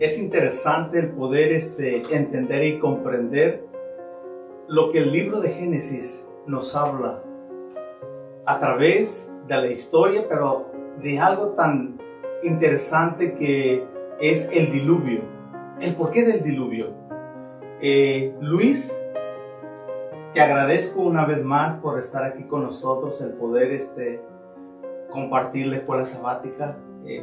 es interesante el poder entender y comprender lo que el libro de Génesis nos habla a través de la historia, pero de algo tan interesante que es el diluvio. El porqué del diluvio. Luis, te agradezco una vez más por estar aquí con nosotros, el poder compartir la escuela sabática.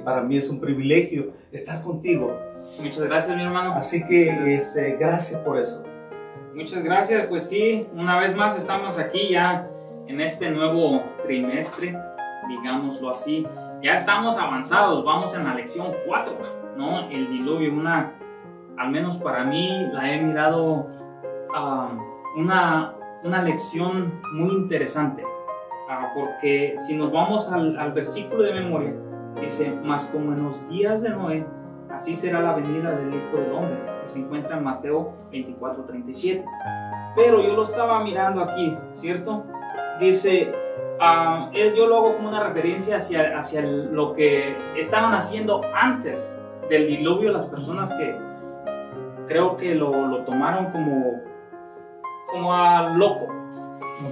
Para mí es un privilegio estar contigo. Muchas gracias, mi hermano. Así que gracias por eso. Muchas gracias. Pues sí, una vez más estamos aquí ya en este nuevo trimestre, digámoslo así. Ya estamos avanzados, vamos en la lección 4, ¿no? El diluvio, al menos para mí, la he mirado una lección muy interesante. Porque si nos vamos al versículo de memoria, dice: mas como en los días de Noé, así será la venida del Hijo del Hombre, que se encuentra en Mateo 24:37. Pero yo lo estaba mirando aquí, ¿cierto? Dice, yo lo hago como una referencia hacia lo que estaban haciendo antes del diluvio las personas que creo que lo tomaron como a loco.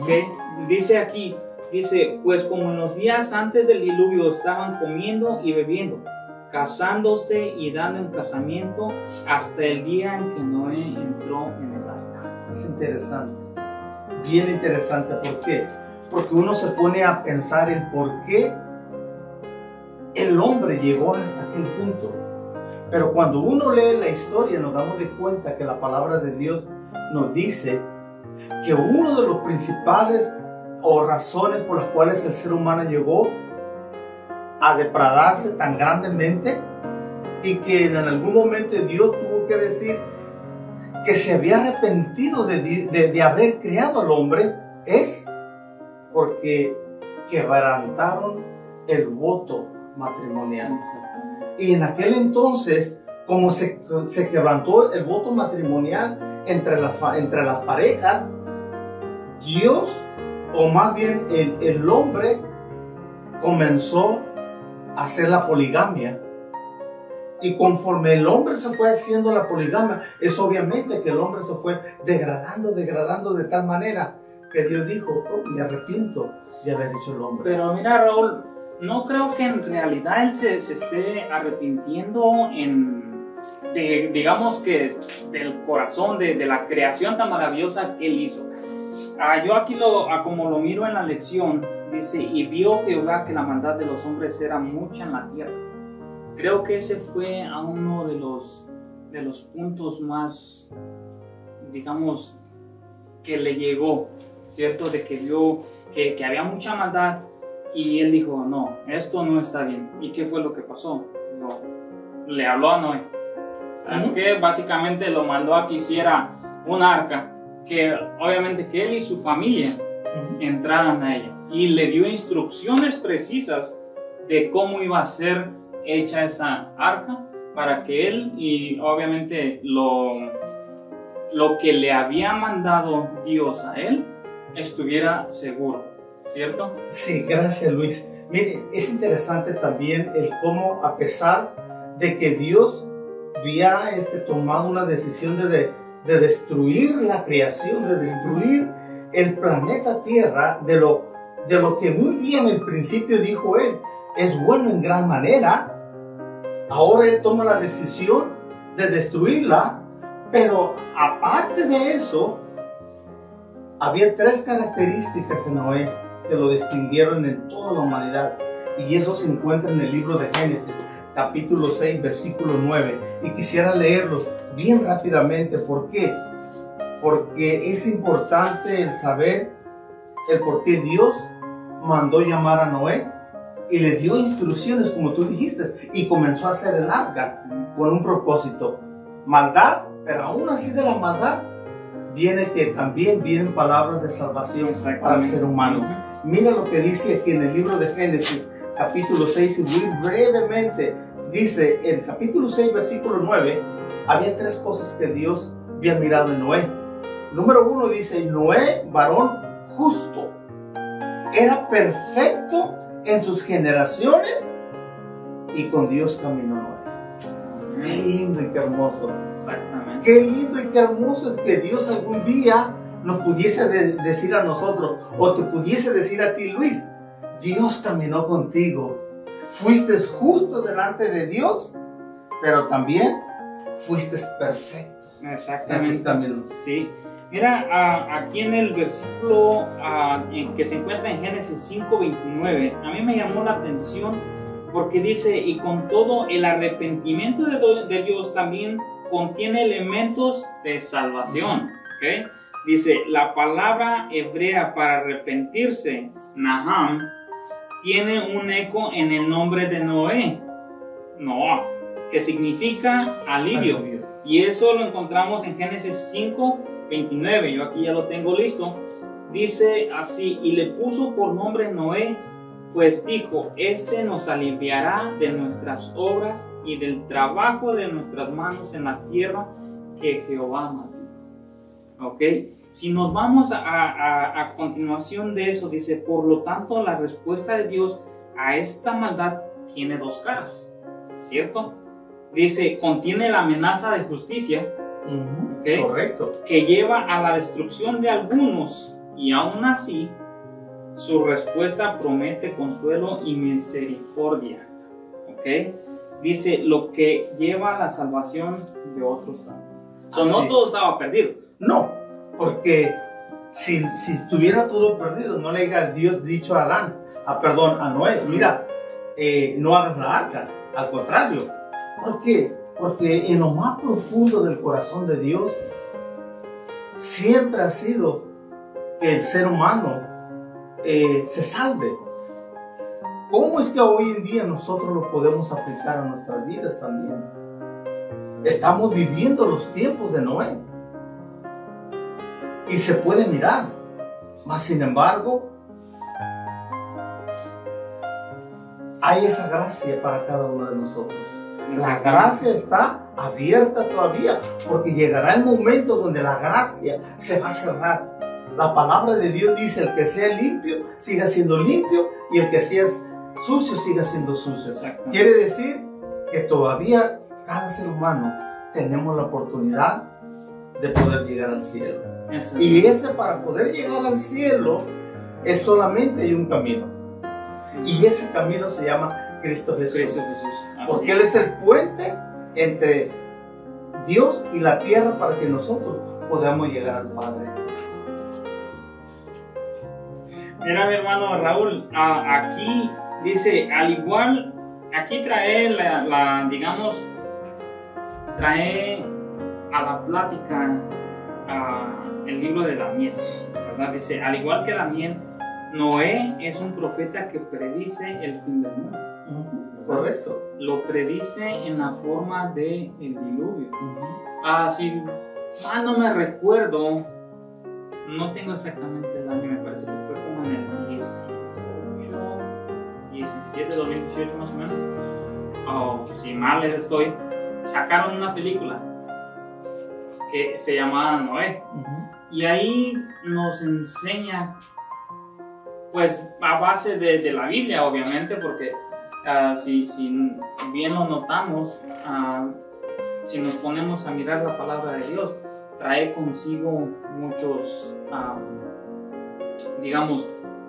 ¿Okay? Dice aquí, pues como en los días antes del diluvio estaban comiendo y bebiendo, casándose y dando en casamiento hasta el día en que Noé entró en el arca. Es interesante, bien interesante. ¿Por qué? Porque uno se pone a pensar el por qué el hombre llegó hasta aquel punto. Pero cuando uno lee la historia nos damos de cuenta que la palabra de Dios nos dice que uno de los principales o razones por las cuales el ser humano llegó a depradarse tan grandemente, y que en algún momento Dios tuvo que decir que se había arrepentido de haber creado al hombre, es porque quebrantaron el voto matrimonial. Y en aquel entonces, como se quebrantó el voto matrimonial entre las parejas, Dios, o más bien el hombre, comenzó a hacer la poligamia. Y conforme el hombre se fue haciendo la poligamia, es obviamente que el hombre se fue degradando de tal manera que Dios dijo: oh, me arrepiento de haber hecho el hombre. Pero mira, Raúl, no creo que en realidad él se esté arrepintiendo digamos que del corazón, de la creación tan maravillosa que él hizo. Yo aquí como lo miro en la lección, dice: y vio Jehová que la maldad de los hombres era mucha en la tierra. Creo que ese fue a uno de los puntos más, digamos, que le llegó, ¿cierto? De que vio que había mucha maldad, y él dijo: no, esto no está bien. ¿Y qué fue lo que pasó? Le habló a Noé. ¿Sabes qué? Básicamente lo mandó a que hiciera un arca, que obviamente que él y su familia entraran a ella, y le dio instrucciones precisas de cómo iba a ser hecha esa arca, para que él y obviamente lo que le había mandado Dios a él estuviera seguro, ¿cierto? Sí, gracias, Luis. Mire, es interesante también el cómo, a pesar de que Dios había tomado una decisión de destruir la creación, de destruir el planeta Tierra, de lo que un día en el principio dijo él, es bueno en gran manera. Ahora él toma la decisión de destruirla, pero aparte de eso, había 3 características en Noé que lo distinguieron en toda la humanidad, y eso se encuentra en el libro de Génesis, capítulo 6, versículo 9, y quisiera leerlos bien rápidamente. ¿Por qué? Porque es importante el saber el por qué Dios mandó llamar a Noé y le dio instrucciones, como tú dijiste, y comenzó a hacer el arca con un propósito: maldad, pero aún así de la maldad también vienen palabras de salvación para el ser humano. Mira lo que dice aquí en el libro de Génesis, capítulo 6, y muy brevemente dice, en capítulo 6, versículo 9, había 3 cosas que Dios había mirado en Noé. Número 1 dice: Noé, varón justo, era perfecto en sus generaciones, y con Dios caminó Noé. Qué lindo y qué hermoso. Exactamente. Qué lindo y qué hermoso es que Dios algún día nos pudiese decir a nosotros, o te pudiese decir a ti, Luis, Dios caminó contigo. Fuiste justo delante de Dios, pero también fuiste perfecto. Exactamente. Sí. Mira, aquí en el versículo en que se encuentra en Génesis 5:29, a mí me llamó la atención porque dice, y con todo el arrepentimiento de Dios también contiene elementos de salvación. ¿Okay? Dice, la palabra hebrea para arrepentirse, Naham, tiene un eco en el nombre de Noah, que significa alivio. Y eso lo encontramos en Génesis 5:29. Yo aquí ya lo tengo listo. Dice así, y le puso por nombre Noé, pues dijo, este nos aliviará de nuestras obras y del trabajo de nuestras manos en la tierra que Jehová nos dio. ¿Ok? Si nos vamos a continuación de eso, dice, por lo tanto la respuesta de Dios a esta maldad tiene dos caras, ¿cierto? Dice, contiene la amenaza de justicia, ¿okay? Correcto. Que lleva a la destrucción de algunos, y aún así su respuesta promete consuelo y misericordia, ¿ok? Dice, lo que lleva a la salvación de otros tantos. No todo estaba perdido. No, porque si estuviera todo perdido, no le haya Dios dicho a a Noé, mira, no hagas la arca. Al contrario. ¿Por qué? Porque en lo más profundo del corazón de Dios siempre ha sido que el ser humano se salve. ¿Cómo es que hoy en día nosotros lo podemos aplicar a nuestras vidas también? Estamos viviendo los tiempos de Noé y se puede mirar, mas sin embargo hay esa gracia para cada uno de nosotros. La gracia está abierta todavía, porque llegará el momento donde la gracia se va a cerrar. La palabra de Dios dice, el que sea limpio, siga siendo limpio, y el que sea sucio, siga siendo sucio. Quiere decir que todavía cada ser humano tenemos la oportunidad de poder llegar al cielo. Y ese, para poder llegar al cielo, es solamente hay un camino. Y ese camino se llama Cristo Jesús. Porque Él es el puente entre Dios y la tierra para que nosotros podamos llegar al Padre. Mira, mi hermano Raúl, aquí dice, al igual, aquí trae trae a la plática el libro de Daniel, ¿verdad? Dice, al igual que Daniel, Noé es un profeta que predice el fin del mundo. Correcto. Lo predice en la forma del diluvio. Si no me recuerdo, no tengo exactamente el año, me parece que fue como en el 2018 más o menos. Si mal estoy, sacaron una película que se llamaba Noé. Y ahí nos enseña, pues a base de la Biblia, obviamente, porque si bien lo notamos, si nos ponemos a mirar la palabra de Dios, trae consigo muchos,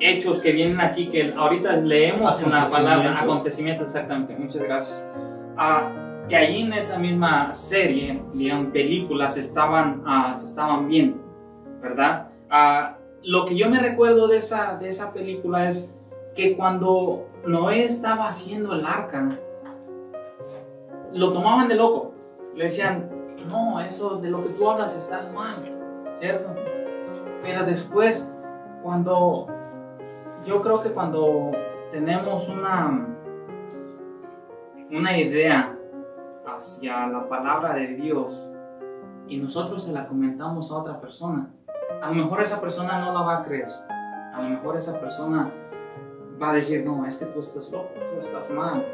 hechos que vienen aquí, que ahorita leemos en la palabra, acontecimientos, exactamente, muchas gracias. Que ahí en esa misma serie, películas, se estaban viendo, ¿verdad? Lo que yo me recuerdo de esa película es que cuando Noé estaba haciendo el arca, lo tomaban de loco. Le decían, no, eso de lo que tú hablas estás mal, ¿cierto? Pero después, yo creo que cuando tenemos una idea hacia la palabra de Dios y nosotros se la comentamos a otra persona, a lo mejor esa persona no la va a creer. A lo mejor esa persona va a decir, no, es que tú estás loco, tú estás mal.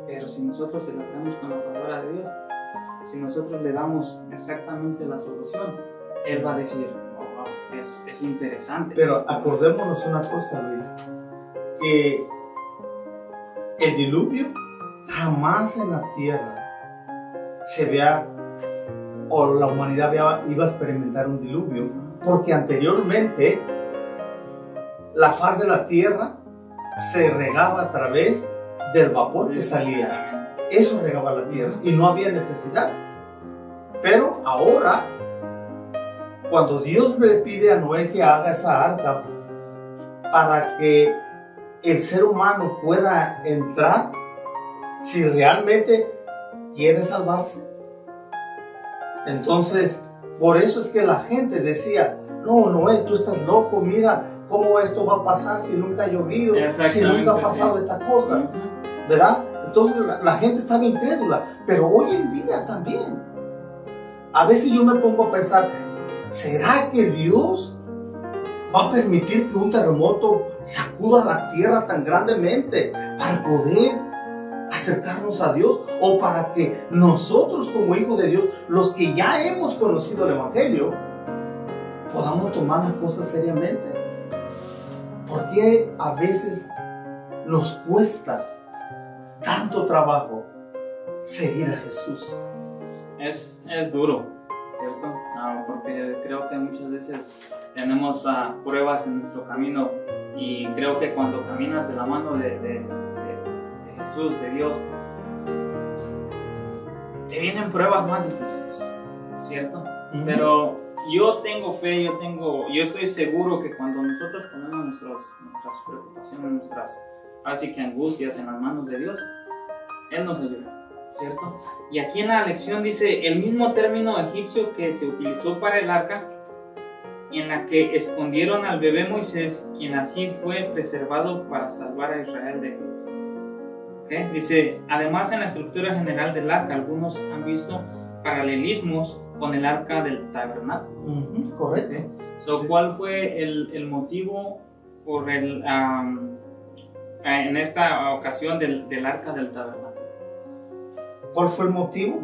Pero si nosotros se la traemos con la palabra de Dios, si nosotros le damos exactamente la solución, Él va a decir, oh, wow, es interesante. Pero acordémonos una cosa, Luis, que el diluvio jamás en la tierra o la humanidad iba a experimentar un diluvio, porque anteriormente la faz de la tierra se regaba a través del vapor que salía. Eso regaba la tierra y no había necesidad. Pero ahora, cuando Dios le pide a Noé que haga esa arca para que el ser humano pueda entrar, si realmente quiere salvarse, entonces por eso es que la gente decía: no, Noé, tú estás loco, mira cómo esto va a pasar si nunca ha llovido, si nunca ha pasado esta cosa, ¿verdad? Entonces la gente estaba incrédula, pero hoy en día también. A veces yo me pongo a pensar, ¿será que Dios va a permitir que un terremoto sacuda la tierra tan grandemente para poder acercarnos a Dios, o para que nosotros como hijos de Dios, los que ya hemos conocido el Evangelio, podamos tomar las cosas seriamente? ¿Por qué a veces nos cuesta tanto trabajo seguir a Jesús? Es duro, ¿cierto? Porque creo que muchas veces tenemos pruebas en nuestro camino, y creo que cuando caminas de la mano de Jesús, de Dios, te vienen pruebas más difíciles, ¿cierto? Pero yo tengo fe, yo estoy seguro que cuando nosotros ponemos nuestras preocupaciones, nuestras así que angustias en las manos de Dios, Él nos ayuda, ¿cierto? Y aquí en la lección dice el mismo término egipcio que se utilizó para el arca, en la que escondieron al bebé Moisés, quien así fue preservado para salvar a Israel de Egipto. ¿Okay? Dice, además en la estructura general del arca, algunos han visto paralelismos con el arca del tabernáculo. Correcto. ¿Okay? Sí. ¿Cuál fue el motivo por en esta ocasión del arca del tabernáculo? ¿Cuál fue el motivo?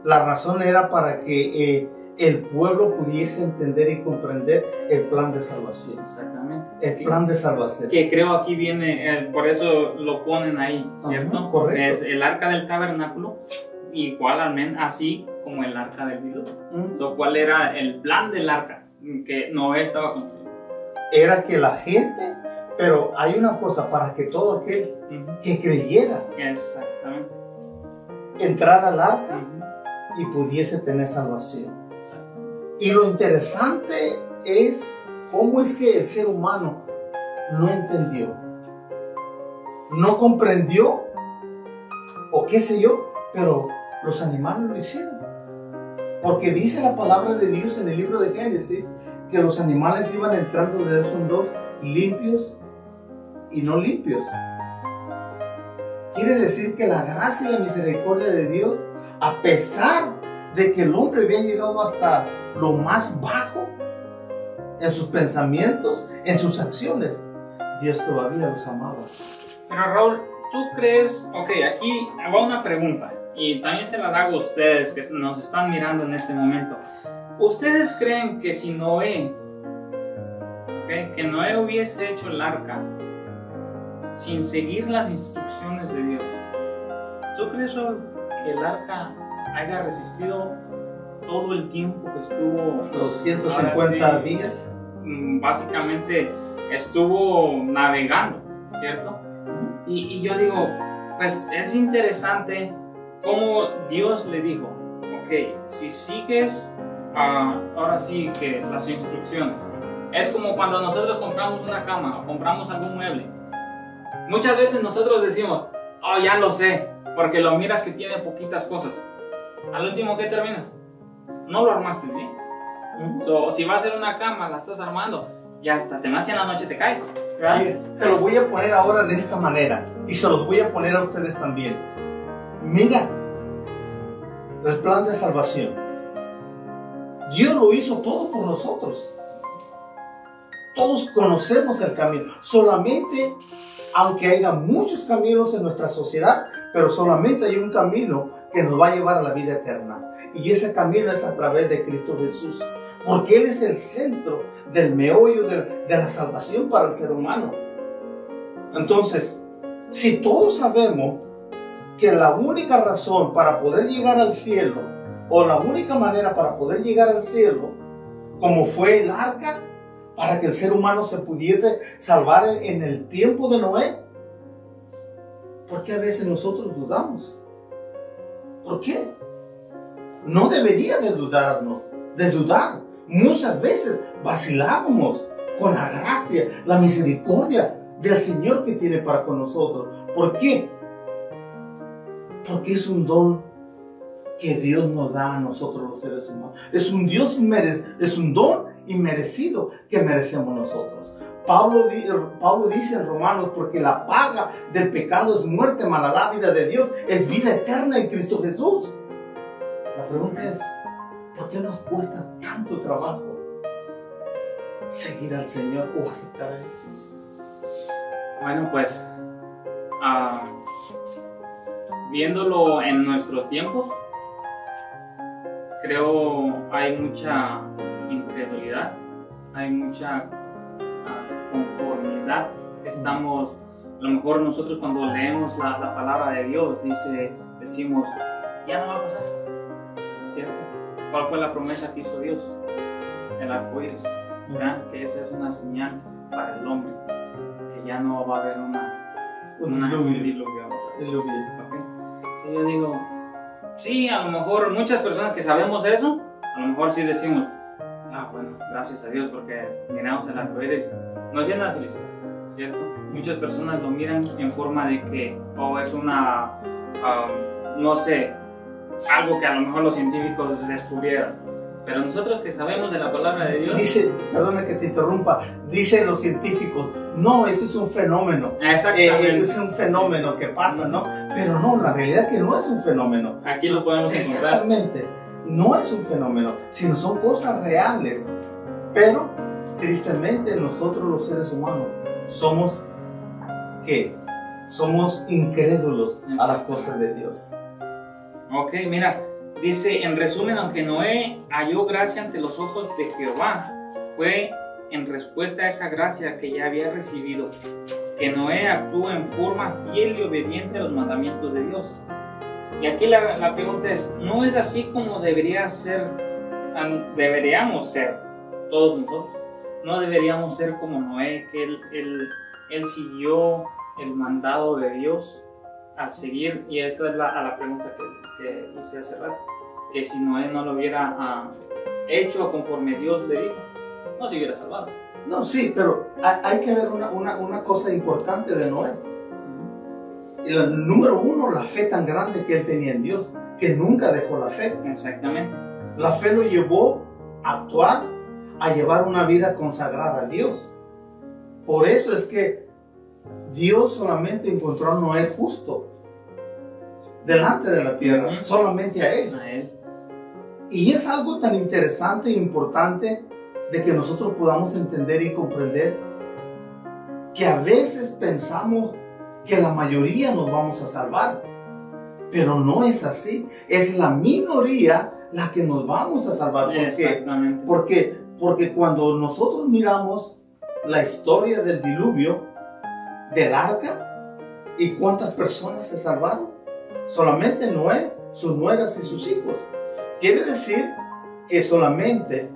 La razón era para que el pueblo pudiese entender y comprender el plan de salvación. Exactamente. El plan de salvación. Que creo aquí viene, por eso lo ponen ahí, ¿cierto? Correcto. Es el arca del tabernáculo, igual así como el arca del diluvio. ¿Cuál era el plan del arca que Noé estaba construyendo? Era que la gente, pero hay una cosa, para que todo aquel que creyera, exactamente, entrara al arca y pudiese tener salvación. Y lo interesante es cómo es que el ser humano no entendió, no comprendió, o qué sé yo, pero los animales lo hicieron. Porque dice la palabra de Dios en el libro de Génesis que los animales iban entrando de dos en dos, limpios y no limpios. Quiere decir que la gracia y la misericordia de Dios, a pesar de que el hombre había llegado hasta lo más bajo en sus pensamientos, en sus acciones, Dios todavía los amaba. Pero Raúl, ¿tú crees? Ok, aquí hago una pregunta y también se la hago a ustedes que nos están mirando en este momento. ¿Ustedes creen que si Noé, que Noé hubiese hecho el arca sin seguir las instrucciones de Dios, ¿tú crees, Raúl, que el arca haya resistido todo el tiempo que estuvo? 250 días. Básicamente estuvo navegando, ¿cierto? Y yo digo, pues es interesante cómo Dios le dijo, ok, si sigues ahora sí que las instrucciones, es como cuando nosotros compramos una cama o compramos algún mueble. Muchas veces nosotros decimos, oh, ya lo sé, porque lo miras que tiene poquitas cosas. Al último, ¿qué terminas? No lo armaste bien. Si va a ser una cama, la estás armando, ya hasta se me hace en la noche te caes. Sí, te lo voy a poner ahora de esta manera y se los voy a poner a ustedes también. Mira, el plan de salvación. Dios lo hizo todo por nosotros. Todos conocemos el camino. Solamente, aunque haya muchos caminos en nuestra sociedad, pero solamente hay un camino que nos va a llevar a la vida eterna. Y ese camino es a través de Cristo Jesús. Porque Él es el centro del meollo de la salvación para el ser humano. Entonces, si todos sabemos que la única razón para poder llegar al cielo, o la única manera para poder llegar al cielo, como fue el arca, para que el ser humano se pudiese salvar en el tiempo de Noé? ¿Por qué a veces nosotros dudamos? ¿Por qué? No debería de dudar. Muchas veces vacilábamos con la gracia, la misericordia del Señor que tiene para con nosotros. ¿Por qué? Porque es un don que Dios nos da a nosotros los seres humanos. Es un don inmerecido que merecemos nosotros. Pablo dice en Romanos, porque la paga del pecado es muerte, mas la dávida de Dios es vida eterna en Cristo Jesús. La pregunta es, ¿por qué nos cuesta tanto trabajo seguir al Señor o aceptar a Jesús? Bueno, pues, viéndolo en nuestros tiempos, creo hay mucha incredulidad, hay mucha conformidad que estamos, a lo mejor nosotros cuando leemos la palabra de Dios, decimos, ya no va a pasar, ¿cierto? ¿Cuál fue la promesa que hizo Dios? El arco iris, ¿verdad? Que esa es una señal para el hombre, que ya no va a haber un diluvio. ¿Okay? Sí, yo digo, sí, a lo mejor muchas personas que sabemos eso, a lo mejor sí decimos, bueno, gracias a Dios porque miramos el arco iris, nos llena de felicidad, ¿cierto? Muchas personas lo miran en forma de que, es una, no sé, algo que a lo mejor los científicos descubrieron. Pero nosotros que sabemos de la palabra de Dios... Dice, perdona que te interrumpa, dicen los científicos, no, eso es un fenómeno. Exactamente. Es un fenómeno que pasa, ¿no? Pero no, la realidad es que no es un fenómeno. Aquí lo podemos encontrar. Exactamente, no es un fenómeno, sino son cosas reales. Pero, tristemente, nosotros los seres humanos somos, ¿qué? Somos incrédulos a las cosas de Dios. Ok, mira, dice, en resumen, aunque Noé halló gracia ante los ojos de Jehová, fue en respuesta a esa gracia que ya había recibido, que Noé actuó en forma fiel y obediente a los mandamientos de Dios. Y aquí la pregunta es, ¿no es así como deberíamos ser todos nosotros? ¿No deberíamos ser como Noé, que él siguió el mandado de Dios a seguir? Y esta es la pregunta que hice hace rato, que si Noé no lo hubiera hecho conforme Dios le dijo, no se hubiera salvado. No, sí, pero hay que ver una cosa importante de Noé. El número uno, la fe tan grande que él tenía en Dios, que nunca dejó la fe. Exactamente. La fe lo llevó a actuar, a llevar una vida consagrada a Dios. Por eso es que Dios solamente encontró a Noé justo delante de la tierra, solamente a él. Y es algo tan interesante e importante de que nosotros podamos entender y comprender que a veces pensamos que la mayoría nos vamos a salvar, pero no es así. Es la minoría la que nos vamos a salvar. ¿Por qué? Porque cuando nosotros miramos la historia del diluvio, del arca, y cuántas personas se salvaron, solamente Noé, sus nueras y sus hijos. Quiere decir que solamente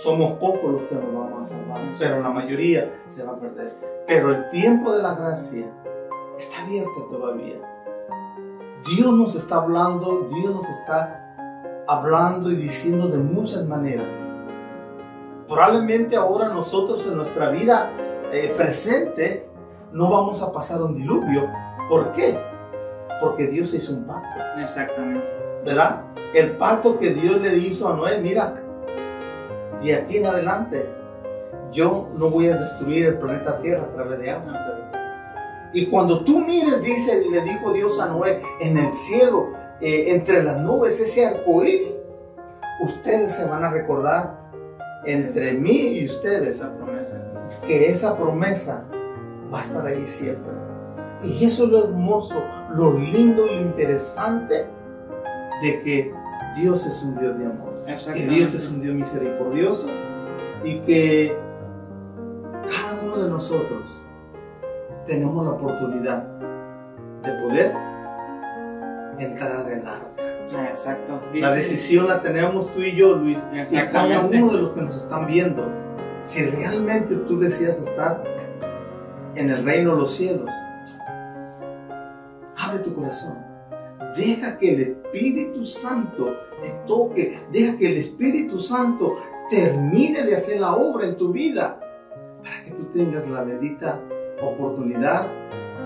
somos pocos los que nos vamos a salvar, pero la mayoría se va a perder. Pero el tiempo de la gracia está abierto todavía. Dios nos está hablando, y diciendo de muchas maneras. Probablemente ahora nosotros en nuestra vida presente no vamos a pasar un diluvio. ¿Por qué? Porque Dios hizo un pacto. Exactamente. ¿Verdad? El pacto que Dios le hizo a Noé, mira, de aquí en adelante, yo no voy a destruir el planeta Tierra a través de agua. Y cuando tú mires, dice, le dijo Dios a Noé, en el cielo, entre las nubes, ese arco iris, ustedes se van a recordar, entre mí y ustedes, que esa promesa va a estar ahí siempre. Y eso es lo hermoso, lo lindo y lo interesante de que Dios es un Dios de amor, que Dios es un Dios misericordioso y que cada uno de nosotros tenemos la oportunidad de poder entrar en la arca. Exacto. La decisión la tenemos tú y yo, Luis, y cada uno de los que nos están viendo. Si realmente tú deseas estar en el reino de los cielos, abre tu corazón. Deja que el Espíritu Santo te toque. Deja que el Espíritu Santo termine de hacer la obra en tu vida, para que tú tengas la bendita oportunidad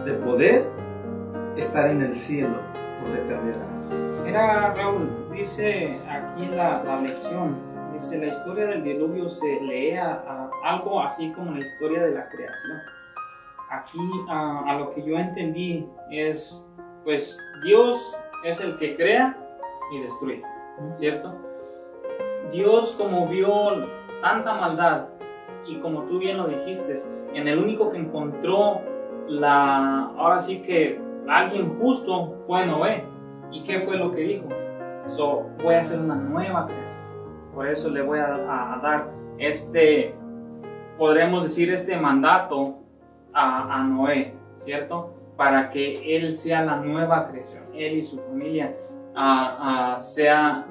de poder estar en el cielo por la eternidad. Mira, Raúl, dice aquí en la lección, dice: la historia del diluvio se lee algo así como la historia de la creación. Aquí a lo que yo entendí es, pues Dios es el que crea y destruye, ¿cierto? Dios, como vio tanta maldad, y como tú bien lo dijiste, en el único que encontró ahora sí que alguien justo fue Noé. ¿Y qué fue lo que dijo? Voy a hacer una nueva creación. Por eso le voy a dar podremos decir, mandato a Noé, ¿cierto? Para que él sea la nueva creación, él y su familia sea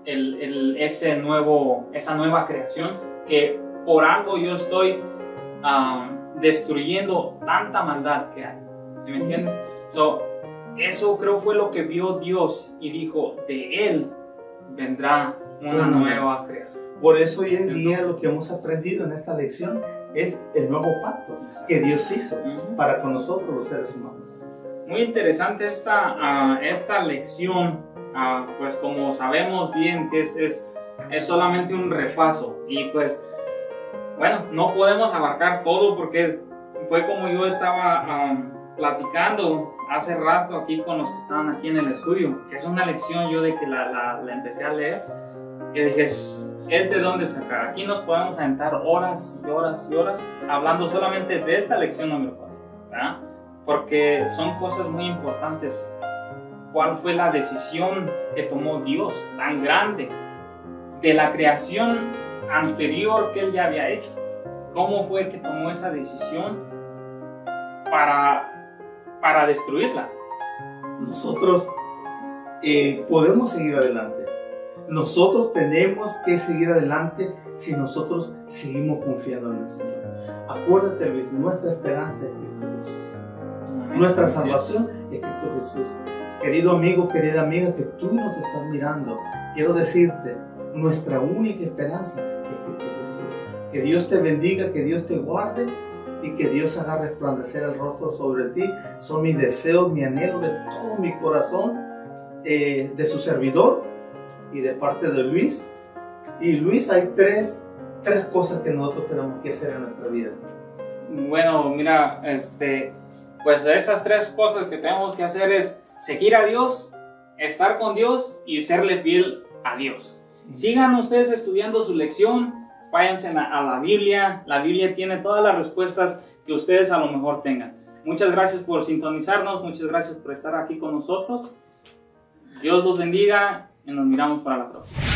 esa nueva creación, que por algo yo estoy destruyendo tanta maldad que hay. ¿Sí me entiendes? Eso creo fue lo que vio Dios y dijo: de él vendrá una nueva creación. Por eso hoy en día lo que hemos aprendido en esta lección es el nuevo pacto que Dios hizo para con nosotros los seres humanos. Muy interesante esta lección, pues como sabemos bien que es solamente un repaso, y pues bueno, no podemos abarcar todo, porque fue como yo estaba platicando hace rato aquí con los que estaban aquí en el estudio, que es una lección yo de que la empecé a leer, y dije, es de dónde sacar. Aquí nos podemos aventar horas y horas y horas hablando solamente de esta lección número 4, ¿verdad? Porque son cosas muy importantes. ¿Cuál fue la decisión que tomó Dios tan grande de la creación anterior que él ya había hecho? ¿Cómo fue que tomó esa decisión para destruirla? Nosotros podemos seguir adelante. Nosotros tenemos que seguir adelante si nosotros seguimos confiando en el Señor. Acuérdate, Luis, nuestra esperanza es Cristo Jesús. Nuestra salvación es Cristo Jesús. Querido amigo, querida amiga, que tú nos estás mirando, quiero decirte, nuestra única esperanza es Cristo Jesús. Que Dios te bendiga, que Dios te guarde y que Dios haga resplandecer el rostro sobre ti. Son mis deseos, mi anhelo de todo mi corazón, de su servidor y de parte de Luis. Y Luis, hay tres cosas que nosotros tenemos que hacer en nuestra vida. Bueno, mira, pues esas 3 cosas que tenemos que hacer es seguir a Dios, estar con Dios y serle fiel a Dios. Sigan ustedes estudiando su lección, váyanse a la Biblia. La Biblia tiene todas las respuestas que ustedes a lo mejor tengan. Muchas gracias por sintonizarnos, muchas gracias por estar aquí con nosotros. Dios los bendiga y nos miramos para la próxima.